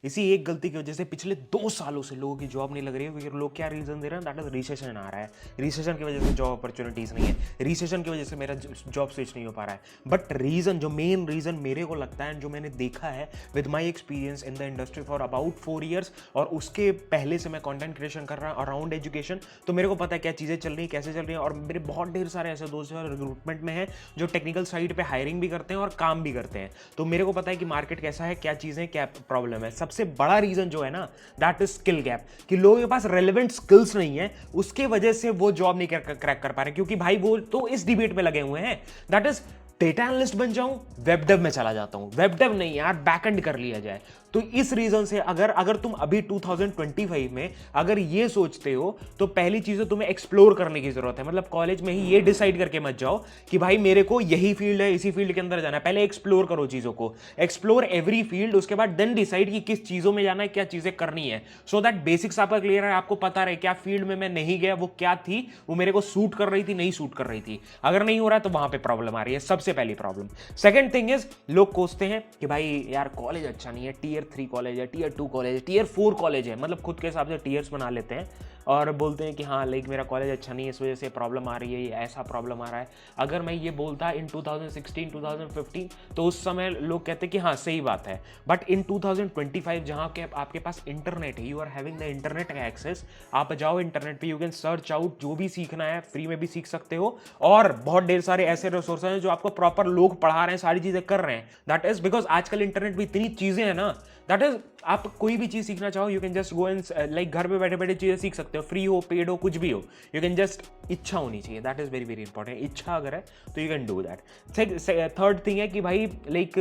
इसी एक गलती की वजह से पिछले 2 सालों से लोगों की जॉब नहीं लग रही है, क्योंकि लोग क्या रीज़न दे रहे हैं, दैट इज़ रिसेशन आ रहा है। रिसेशन की वजह से जॉब अपॉर्चुनिटीज़ नहीं है, रिसेशन की वजह से मेरा जॉब स्विच नहीं हो पा रहा है। बट रीज़न, जो मेन रीज़न मेरे को लगता है, जो मैंने देखा है with my experience in the industry for about 4 years, और उसके पहले से मैं कॉन्टेंट क्रिएशन कर रहा हूँ अराउंड एजुकेशन, तो मेरे को पता है क्या चीज़ें चल रही हैं, कैसे चल रही हैं। और मेरे बहुत ढेर सारे ऐसे दोस्त हैं रिक्रूटमेंट में हैं जो टेक्निकल साइड पे हायरिंग भी करते हैं और काम भी करते हैं। तो मेरे को पता है कि मार्केट कैसा है, क्या चीज़ें, क्या प्रॉब्लम है। सबसे बड़ा रीज़न जो है ना, दैट इज स्किल गैप, कि लोगों के पास रेलेवेंट स्किल्स नहीं है, उसके वजह से वो जॉब नहीं क्रैक कर पा रहे, क्योंकि भाई वो तो इस डिबेट में लगे हुए हैं, दैट इज डेटा एनालिस्ट बन जाऊं, वेब डेव में चला जाता हूं। वेब डेव नहीं यार, बैकएंड कर लिया जाए। तो इस रीजन से अगर तुम अभी 2025 में अगर ये सोचते हो, तो पहली चीज तो तुम्हें एक्सप्लोर करने की जरूरत है। मतलब कॉलेज में ही ये डिसाइड करके मत जाओ कि भाई मेरे को यही फील्ड है, इसी फील्ड के अंदर जाना है। पहले एक्सप्लोर करो चीजों को, एक्सप्लोर एवरी फील्ड, उसके बाद देन डिसाइड कि किस चीजों में जाना है, क्या चीजें करनी है, सो दैट बेसिक्स आपका क्लियर है, आपको पता रहे क्या फील्ड में मैं नहीं गया, वो क्या थी, वो मेरे को सूट कर रही थी, नहीं सूट कर रही थी। अगर नहीं हो रहा है तो वहां पे प्रॉब्लम आ रही है, सबसे पहली प्रॉब्लम। सेकंड थिंग इज, लोग कोसते हैं कि भाई यार कॉलेज अच्छा नहीं है, टीयर 3 कॉलेज है, टीयर 2 कॉलेज है, टीयर 4 कॉलेज है, मतलब खुद के हिसाब से टीयर्स बना लेते हैं और बोलते हैं कि हाँ लाइक मेरा कॉलेज अच्छा नहीं है, इस वजह से प्रॉब्लम आ रही है, ये ऐसा प्रॉब्लम आ रहा है। अगर मैं ये बोलता इन 2016 2015 तो उस समय लोग कहते कि हाँ सही बात है। बट इन 2025 जहाँ के आपके पास इंटरनेट है, you are having the internet access, आप जाओ इंटरनेट पे, यू कैन सर्च आउट, जो भी सीखना है फ्री में भी सीख सकते हो। और बहुत ढेर सारे ऐसे रिसोर्स हैं जो आपको प्रॉपर लोग पढ़ा रहे हैं, सारी चीजें कर रहे हैं। दैट इज बिकॉज आजकल इंटरनेट पे इतनी चीजें हैं ना, दैट इज आप कोई भी चीज सीखना चाहो, you can just go and like घर पे बैठे बैठे चीजें सीख सकते हो, फ्री हो पेड हो कुछ भी हो, यू कैन जस्ट, इच्छा होनी चाहिए, that is very very important. इच्छा अगर है तो you can do that. Third thing है कि भाई लाइक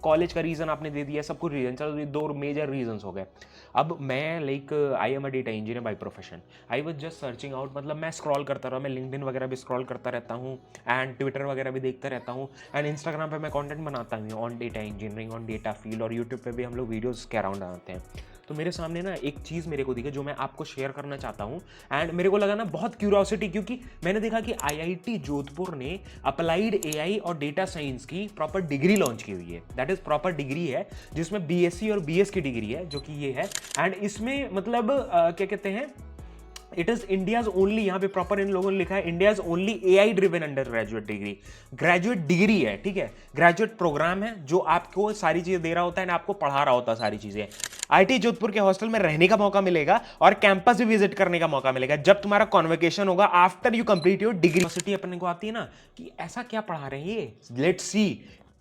कॉलेज का रीजन आपने दे दिया, सब कुछ रीजन, चलो ये 2 मेजर रीजन हो गए। अब मैं like I am a data engineer by profession, I was just searching out, मतलब मैं स्क्रॉल करता रहा, मैं लिंक्डइन वगैरह भी स्क्रॉल करता रहता हूँ एंड ट्विटर वगैरह भी देखता रहता हूँ एंड इंस्टाग्राम पे मैं कंटेंट बनाता हूँ on data engineering, on data field, और यूट्यूब पे भी हम लोग वीडियोस के अराउंड आते हैं। तो मेरे सामने ना एक चीज़ मेरे को दिखी जो मैं आपको शेयर करना चाहता हूँ एंड मेरे को लगा ना बहुत क्यूरियोसिटी, क्योंकि मैंने देखा कि आईआईटी जोधपुर ने अप्लाइड एआई और डेटा साइंस की प्रॉपर डिग्री लॉन्च की हुई है। दैट इज प्रॉपर डिग्री है जिसमें बीएससी और बीएस की डिग्री है, जो कि ये है। एंड इसमें मतलब क्या कहते हैं, इट इज इंडियाज ओनली, यहाँ पे प्रॉपर इन लोगों ने लिखा है India's only AI driven under graduate degree. Graduate degree है, ठीक है, ग्रेजुएट प्रोग्राम है जो आपको सारी चीजें दे रहा होता है, आपको पढ़ा रहा होता है सारी चीजें। आईटी जोधपुर के हॉस्टल में रहने का मौका मिलेगा और कैंपस भी विजिट करने का मौका मिलेगा जब तुम्हारा कॉन्वोकेशन होगा after you complete your degree. अपने को आती है ना कि ऐसा क्या पढ़ा रहे हैं ये, लेट्स सी,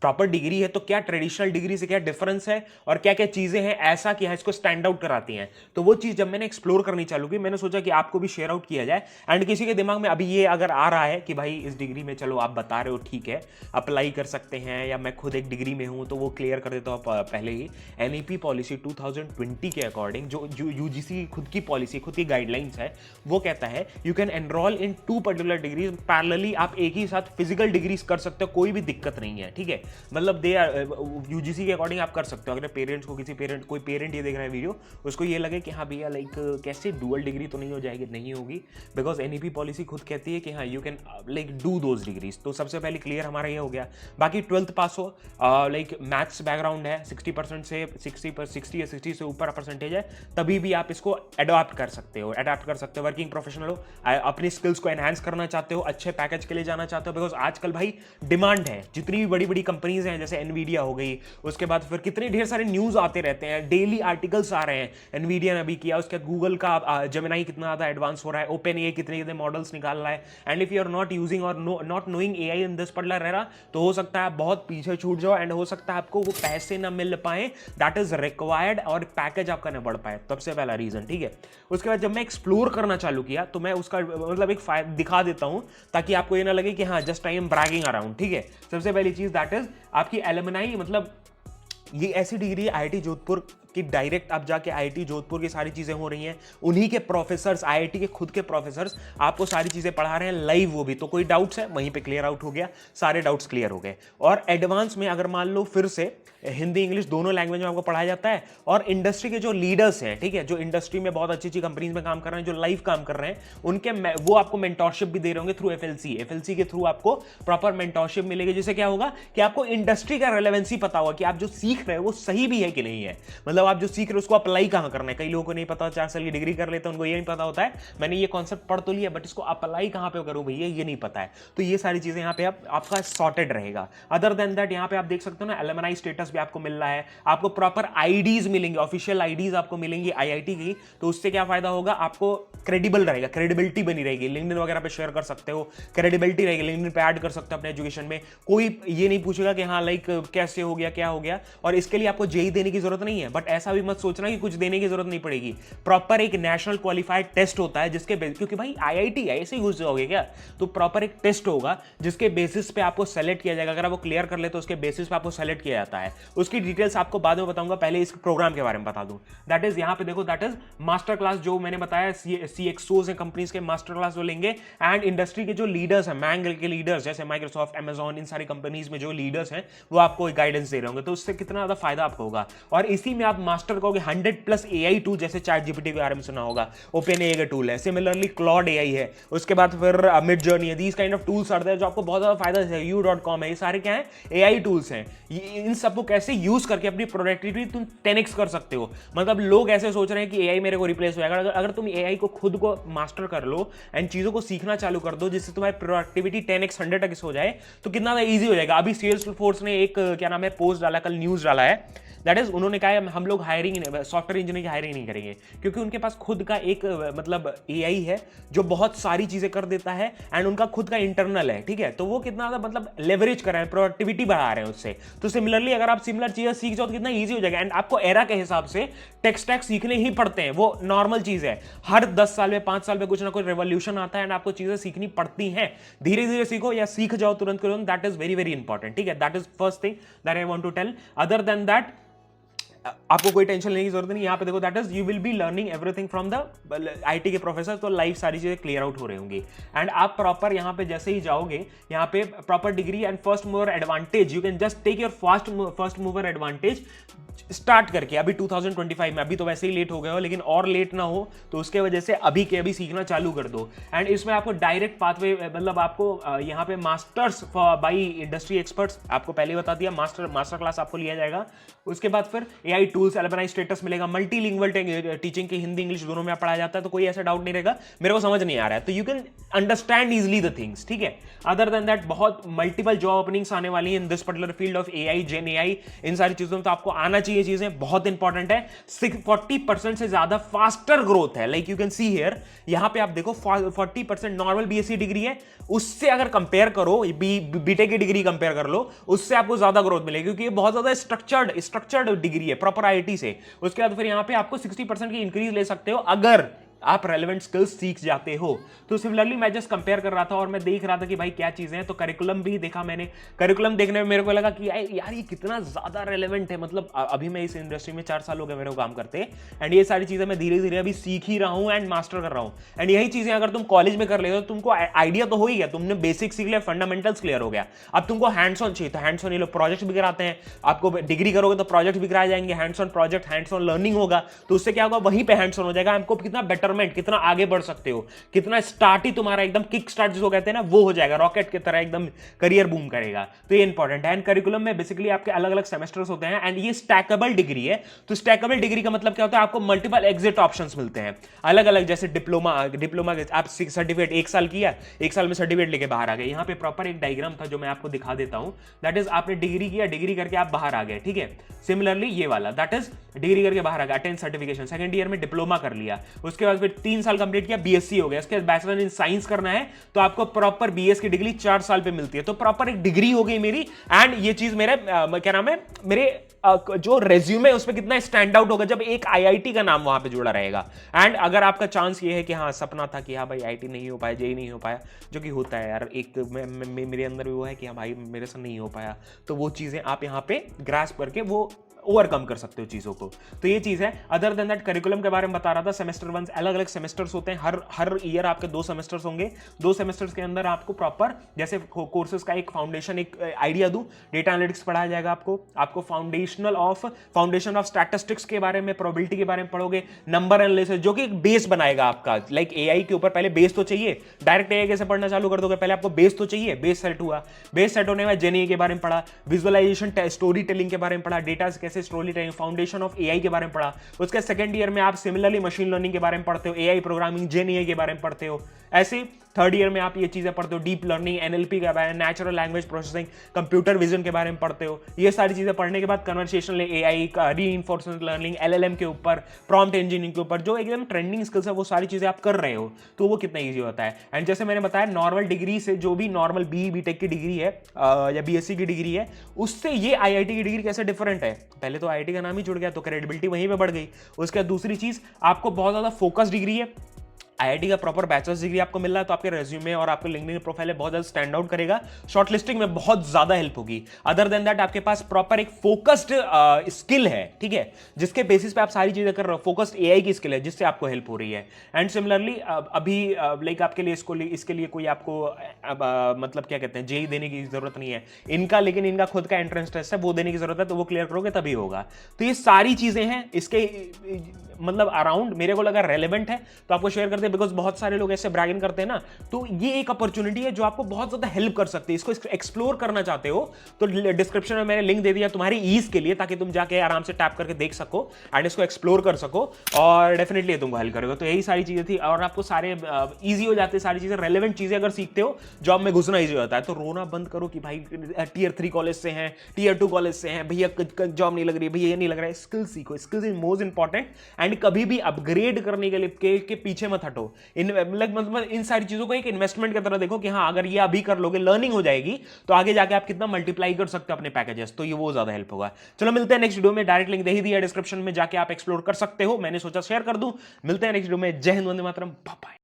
प्रॉपर डिग्री है तो क्या ट्रेडिशनल डिग्री से क्या डिफरेंस है और क्या क्या चीजें हैं ऐसा कि इसको स्टैंड आउट कराती हैं। तो वो चीज जब मैंने एक्सप्लोर करनी चालू की, मैंने सोचा कि आपको भी शेयर आउट किया जाए। एंड किसी के दिमाग में अभी ये अगर आ रहा है कि भाई इस डिग्री में, चलो आप बता रहे हो ठीक है अप्लाई कर सकते हैं, या मैं खुद एक डिग्री में हूं, तो वो क्लियर कर देता हूं पहले ही। एनईपी पॉलिसी 2020 के अकॉर्डिंग, जो यूजीसी खुद की पॉलिसी, खुद की गाइडलाइंस है, वो कहता है you can enrol in 2 particular degrees parallelly, आप एक ही साथ फिजिकल डिग्रीज कर सकते हो, कोई भी दिक्कत नहीं है, ठीक है। मतलब दे आर यूजीसी के अकॉर्डिंग आप कर सकते हो। अगर पेरेंट्स को, कोई पेरेंट ये देख रहा है वीडियो, उसको ये लगे कि हाँ भैया लाइक कैसे डुअल डिग्री तो नहीं हो जाएगी, नहीं होगी, बिकॉज एनईपी पॉलिसी खुद कहती है कि हाँ you can like do those degrees. तो सबसे पहले क्लियर हमारा ये हो गया। बाकी 12th पास हो, लाइक मैथ्स बैकग्राउंड है, 60% से 60 या 60 से ऊपर परसेंटेज है, तभी भी आप इसको अडॉप्ट कर सकते हो, वर्किंग प्रोफेशनल हो, अपनी स्किल्स को एनहांस करना चाहते हो, अच्छे पैकेज के लिए जाना चाहते हो, बिकॉज आजकल भाई डिमांड है। जितनी भी बड़ी बड़ी कंपनीज हैं, जैसे एनवीडिया हो गई, उसके बाद फिर कितने ढेर सारे न्यूज आते रहते हैं, डेली आर्टिकल्स आ रहे हैं, एनवीडिया ने भी किया, उसके बाद गूगल का जेमिनी कितना ज्यादा एडवांस हो रहा है, ओपन एआई कितने कितने मॉडल्स निकाल रहा है। And if you are not using और not knowing AI in this particular era, तो हो सकता है आप बहुत पीछे छूट जाओ एंड हो सकता है आपको वो पैसे ना मिल पाए दैट इज रिक्वायर्ड, और पैकेज आपका ना बढ़ पाए। सबसे पहला रीजन, ठीक है। उसके बाद जब मैं एक्सप्लोर करना चालू किया, तो मैं उसका मतलब एक दिखा देता हूं ताकि आपको ये ना लगे कि हाँ just I am bragging around, ठीक है। सबसे पहली चीज दैट इज आपकी एलुमनाई, मतलब ये ऐसी डिग्री है आईआईटी जोधपुर कि डायरेक्ट आप जाके आईआईटी जोधपुर की सारी चीजें हो रही हैं, उन्हीं के प्रोफेसर्स, आईआईटी के खुद के प्रोफेसर्स आपको सारी चीजें पढ़ा रहे हैं लाइव, वो भी। तो कोई डाउट्स है वहीं पे क्लियर आउट हो गया, सारे डाउट्स क्लियर हो गए। और एडवांस में अगर मान लो फिर से हिंदी इंग्लिश दोनों लैंग्वेज में आपको पढ़ाया जाता है, और इंडस्ट्री के जो लीडर्स हैं, ठीक है, जो इंडस्ट्री में बहुत अच्छी अच्छी कंपनीज में काम कर रहे हैं, जो लाइव काम कर रहे हैं, उनके वो आपको मेंटोरशिप भी दे रहे होंगे थ्रू एफएलसी के थ्रू आपको प्रॉपर मेंटोरशिप मिलेगी, जिससे क्या होगा कि आपको इंडस्ट्री का रेलेवेंसी पता होगा कि आप जो सीख रहे हो वो सही भी है कि नहीं है। मतलब मतलब आप जो सीख रहे हो उसको अप्लाई कहां करना है। कई लोगों को नहीं पता, 4 साल की डिग्री कर लेते हैं, उनको ये नहीं पता होता है मैंने ये कॉन्सेप्ट पढ़ तो लिया बट इसको अप्लाई कहां पे करूं भैया, ये नहीं पता है। तो ये सारी चीजें यहाँ पे आपका सॉर्टेड रहेगा। अदर देन दैट यहाँ पे आप देख सकते हो ना, एलुमनाई स्टेटस भी आपको मिल रहा है, आपको प्रॉपर आईडीज मिलेंगे, ऑफिशियल आईडीज आपको मिलेंगी आईआईटी की। तो उससे क्या फायदा होगा, आपको क्रेडिबल रहेगा, क्रेडिबिलिटी बनी रहेगी, लिंक्डइन वगैरह पे शेयर कर सकते हो, क्रेडिबिलिटी रहेगी, लिंक्डइन पे ऐड कर सकते हो अपने एजुकेशन में। कोई ये नहीं पूछेगा कि हाँ लाइक कैसे हो गया, क्या हो गया। और इसके लिए आपको जेई देने की जरूरत नहीं है, बट ऐसा भी मत सोचना कि कुछ देने की जरूरत नहीं पड़ेगी। प्रॉपर एक नेशनल क्वालिफाइड टेस्ट होता है जिसके क्योंकि भाई आईआईटी है, ऐसे ही घुस जाओगे क्या। तो प्रॉपर एक टेस्ट होगा जिसके बेसिस पे आपको सेलेक्ट किया जाएगा। अगर आप वो क्लियर कर ले तो उसके बेसिस पे आपको सेलेक्ट किया जाता है। उसकी डिटेल्स आपको बाद में बताऊंगा, पहले इस प्रोग्राम के बारे में बता दूं। दैट इज यहाँ पे देखो, दैट इज मास्टर क्लास जो मैंने बताया, सीएक्सओज हैं कंपनीज के, मास्टर क्लास जो लेंगे। एंड इंडस्ट्री के जो लीडर्स हैं, मैंगल के लीडर्स जैसे माइक्रोसॉफ्ट, अमेजॉन, इन सारी कंपनीज में जो लीडर्स हैं वो आपको गाइडेंस दे रहे होंगे। तो उससे कितना ज्यादा फायदा आपको होगा। और इसी में आप मास्टर कहोगे 100+ एआई टूल, जैसे चैट जीपीटी के बारे में सुना होगा, ओपन एआई का टूल है, सिमिलरली क्लॉड एआई है, उसके बाद फिर मिड जर्नी है। These kind of tools are there जो आपको बहुत ज्यादा फायदा है। u.com है, ये सारे क्या है, एआई टूल्स हैं। इन सबको कैसे यूज करके अपनी प्रोडक्टिविटी तुम 10x कर सकते हो। मतलब लोग ऐसे सोच रहे हैं कि एआई मेरे को रिप्लेस हो जाएगा। अगर तुम एआई को खुद को मास्टर कर लो एंड चीजों को सीखना चालू कर दो जिससे तुम्हारी प्रोडक्टिविटी 10x 100x हो जाए, तो कितना ईजी हो जाएगा। अभी सेल्स फोर्स ने एक क्या नाम है पोस्ट डाला, कल न्यूज डाला है, दैट इज उन्होंने कहा है हम लोग हायरिंग, सॉफ्टवेयर इंजीनियर की हायरिंग नहीं करेंगे, क्योंकि उनके पास खुद का एक मतलब एआई है जो बहुत सारी चीजें कर देता है एंड उनका खुद का इंटरनल है, ठीक है। तो वो कितना मतलब लेवरेज कर रहे हैं, प्रोडक्टिविटी बढ़ा रहे हैं उससे। तो सिमिलरली अगर आप सिमिलर चीजें सीख जाओ तो कितना ईजी हो जाएगा। एंड आपको एरा के हिसाब से टेक स्टैक सीखने ही पड़ते हैं, वो नॉर्मल चीज है। हर 10 साल में 5 साल में कुछ ना कुछ रेवोल्यूशन आता है एंड आपको चीजें सीखनी पड़ती हैं। धीरे धीरे सीखो या सीख जाओ तुरंत तुरंत, that is very very important, ठीक है। That is first thing that I want to tell. Other than that आपको कोई टेंशन लेने की जरूरत नहीं। यहाँ पे देखो, that is you will be learning everything from the IT के प्रोफेसर। तो लाइफ सारी चीजें क्लियर आउट हो रही होंगी। एंड आप प्रॉपर यहाँ पे जैसे ही जाओगे, यहाँ पे proper degree and first mover advantage, you can just take your first mover advantage start करके अभी 2025 में। अभी तो वैसे ही लेट हो गए हो, लेकिन और लेट ना हो तो उसके वजह से अभी के अभी सीखना चालू कर दो। एंड इसमें आपको डायरेक्ट पाथवे, मतलब आपको यहाँ पे मास्टर्स बाय इंडस्ट्री एक्सपर्ट्स, आपको पहले बता दिया, मास्टर क्लास आपको लिया जाएगा। उसके बाद फिर एआई टूल्स, एलुमनाई स्टेटस मिलेगा, मल्टीलिंगुअल टीचिंग की हिंदी इंग्लिश दोनों में आप पढ़ाया जाता है। तो कोई ऐसा डाउट नहीं रहेगा मेरे को समझ नहीं आ रहा है, तो you can understand easily the things, ठीक है। अदर देन दैट बहुत मल्टीपल जॉब ओपनिंग्स आने वाली है in this particular field of AI, gen AI, इन सारी चीजों में तो आपको आना चाहिए। चीजें बहुत इंपॉर्टेंट है। 40% से ज्यादा फास्टर ग्रोथ है, like you can see here. यहां पे आप देखो 40% नॉर्मल बीएससी डिग्री है, उससे अगर कंपेयर करो, बीटेक की डिग्री कंपेयर कर लो, उससे आपको ज्यादा ग्रोथ मिलेगी, क्योंकि ये बहुत ज्यादा स्ट्रक्चर्ड डिग्री है प्रॉपर आईआईटी से। उसके बाद फिर यहां पे आपको 60% की इंक्रीज ले सकते हो अगर आप रेलेवेंट स्किल्स सीख जाते हो। तो सिमिलरली मैं जस्ट कंपेयर कर रहा था और मैं देख रहा था कि भाई क्या चीजें हैं। तो करिकुलम भी देखा मैंने, करिकुलम देखने में मेरे को लगा कि यार ये कितना ज्यादा रेलेवेंट है। मतलब अभी मैं इस इंडस्ट्री में 4 साल हो गए मेरे को काम करते, एंड ये सारी चीजें मैं धीरे धीरे अभी सीख ही रहा हूँ एंड मास्टर कर रहा हूँ। एंड यही चीजें अगर तुम कॉलेज में कर लेते हो तो तुमको आइडिया तो हो ही गया, तुमने बेसिक सीख लिया, फंडामेंटल्स क्लियर हो गया। अब तुमको हैंड्स ऑन चाहिए, तो हैंड्स ऑन ये लोग प्रोजेक्ट भी कराते हैं आपको। डिग्री करोगे तो प्रोजेक्ट भी कराए जाएंगे, hands on project, hands on learning होगा। तो उससे क्या होगा, वहीं पे हैंड्स ऑन हो जाएगा। आपको कितना बेटरमेंट, कितना आगे बढ़ सकते हो, कितना स्टार्ट ही तुम्हारा एकदम किक स्टार्ट जिसको कहते हैं ना, वो हो जाएगा। रॉकेट की तरह एकदम करियर बूम करेगा। तो ये इंपॉर्टेंट है। एंड करिकुलम में बेसिकली आपके अलग अलग सेमेस्टर्स होते हैं एंड ये स्टैकेबल डिग्री है। तो स्टैकेबल डिग्री का मतलब क्या होता है, आपको मल्टीपल एग्जिट ऑप्शंस मिलते हैं अलग अलग। जैसे डिप्लोमा आप सर्टिफिकेट 1 साल किया, 1 साल में सर्टिफिकेट लेके बाहर आ गए। यहाँ पे प्रॉपर एक डायग्राम था जो मैं आपको दिखा देता हूं। दैट इज आपने डिग्री किया, डिग्री करके आप बाहर आ गए, ठीक है। सिमिलरली ये वाला, दैट इज डिग्री करके बाहर आ गया, 10 सर्टिफिकेशन, सेकंड ईयर में डिप्लोमा कर लिया, उसके बाद फिर 3 साल कंप्लीट किया, बीएससी हो गया। इसके बाद बैचलर इन साइंस करना है तो आपको प्रॉपर बीएस की डिग्री 4 साल पे मिलती है। तो प्रॉपर एक डिग्री हो गई मेरी। एंड ये चीज मेरे क्या नाम है, मेरे जो रेज्यूमे उस पर कितना स्टैंड आउट होगा जब एक आईआईटी का नाम वहां पे जुड़ा रहेगा। एंड अगर आपका चांस ये है कि हाँ सपना था कि हाँ भाई आईआईटी नहीं हो पाया, जेई नहीं हो पाया, जो कि होता है यार, एक मेरे अंदर भी वो है कि हाँ भाई मेरे से नहीं हो पाया, तो वो चीजें आप यहाँ पे ग्रास्प करके वो ओवरकम कर सकते हो चीजों को। तो ये चीज है। अदर देन दैट करिकुलम के बारे में बता रहा था, सेमेस्टर 1 अलग अलग सेमेस्टर्स होते हैं। हर ईयर आपके 2 सेमेस्टर्स होंगे। 2 सेमेस्टर्स के अंदर आपको प्रॉपर जैसे कोर्सेज का एक फाउंडेशन, एक आइडिया दूं, डेटा एनालिटिक्स पढ़ाया जाएगा आपको फाउंडेशन ऑफ स्टैटिस्टिक्स के बारे में, प्रोबेबिलिटी के बारे में पढ़ोगे, नंबर एनालिसिस, जो कि एक बेस बनाएगा आपका। लाइक एआई के ऊपर पहले बेस तो चाहिए, डायरेक्ट एआई कैसे पढ़ना चालू कर दोगे, पहले आपको बेस तो चाहिए। बेस सेट हुआ, बेस सेट होने में जेएनए के बारे में पढ़ा, विजुअलाइजेशन, स्टोरी टेलिंग के बारे में पढ़ा, डेटा कैसे कैसे story telling, foundation of AI के बारे में पढ़ा। उसके सेकंड ईयर में आप सिमिलरली मशीन लर्निंग के बारे में पढ़ते हो, एआई प्रोग्रामिंग, जेन एआई के बारे में पढ़ते हो। ऐसे थर्ड ईयर में आप ये चीजें पढ़ते हो, डीप लर्निंग, एनएलपी के बारे में, natural language processing, computer vision के बारे में पढ़ते हो। ये सारी चीजें पढ़ने के बाद conversational AI, reinforcement learning, LLM के ऊपर, प्रॉम्प्ट इंजीनियरिंग के ऊपर जो एकदम ट्रेंडिंग स्किल्स है, वो सारी चीजें आप कर रहे हो, तो वो कितना ईजी होता है। एंड जैसे मैंने बताया, नॉर्मल डिग्री से, जो भी नॉर्मल बीटेक की डिग्री है या बीएससी की डिग्री है, उससे ये आईआईटी की डिग्री कैसे डिफरेंट है। पहले तो आईआईटी का नाम ही जुड़ गया, तो क्रेडिबिलिटी वहीं पे बढ़ गई। उसके बाद दूसरी चीज, आपको बहुत ज्यादा फोकस डिग्री है, आईआईटी का प्रॉपर बैचलर्स डिग्री आपको मिल रहा है, तो आपके रेज्यूमे और आपके लिंक्डइन प्रोफाइल में बहुत ज्यादा स्टैंड आउट करेगा, शॉर्टलिस्टिंग में बहुत ज्यादा हेल्प होगी। अदर देन दैट, आपके पास प्रॉपर एक फोकस्ड स्किल है, ठीक है, जिसके बेसिस पे आप सारी चीजें कर रहे हो। फोकस्ड एआई की स्किल है जिससे आपको हेल्प हो रही है। एंड सिमिलरली अभी लाइक आपके लिए इसके लिए कोई आपको मतलब क्या कहते हैं, जेई देने की जरूरत नहीं है इनका, लेकिन इनका खुद का एंट्रेंस टेस्ट है, वो देने की जरूरत है, तो वो क्लियर करोगे तभी होगा। तो ये सारी चीजें हैं इसके मतलब अराउंड, मेरे को लगा रेलेवेंट है तो आपको शेयर करते हैं, बिकॉज बहुत सारे लोग ऐसे ब्रैगिंग करते हैं ना, तो ये एक अपॉर्चुनिटी है जो आपको बहुत ज्यादा हेल्प कर सकती है। इसको एक्सप्लोर करना चाहते हो तो डिस्क्रिप्शन में मैंने लिंक दे दिया तुम्हारी ईज के लिए, ताकि तुम जाके आराम से टैप करके देख सको एंड इसको एक्सप्लोर कर सको, और डेफिनेटली तुमको हेल्प करेगा। तो यही सारी चीजें थी, और आपको सारे ईजी हो जाते हैं, सारी चीजें रेलेवेंट चीजें अगर सीखते हो, जॉब में घुसना ईजी होता है। तो रोना बंद करो कि भाई टीयर 3 कॉलेज से हैं, टीयर 2 कॉलेज से हैं, भैया जॉब नहीं लग रही है, भैया ये नहीं लग रहा है। स्किल सीखो, skills is most important, and कभी भी अपग्रेड करने के लिए के पीछे मत हटो। मतलब इन सारी चीजों को एक इन्वेस्टमेंट की तरह देखो कि हाँ, अगर ये अभी कर लोगे, लर्निंग हो जाएगी, तो आगे जाके आप कितना मल्टीप्लाई कर सकते हो अपने पैकेजेस, तो ये वो ज्यादा हेल्प होगा। चलो मिलते हैं नेक्स्ट वीडियो में, डायरेक्ट लिंक दे ही दिया डिस्क्रिप्शन में, जाके आप एक्सप्लोर कर सकते हो, मैंने सोचा शेयर कर दूं। मिलते हैं नेक्स्ट वीडियो में। जय हिंद, वंदे मातरम, बाय बाय।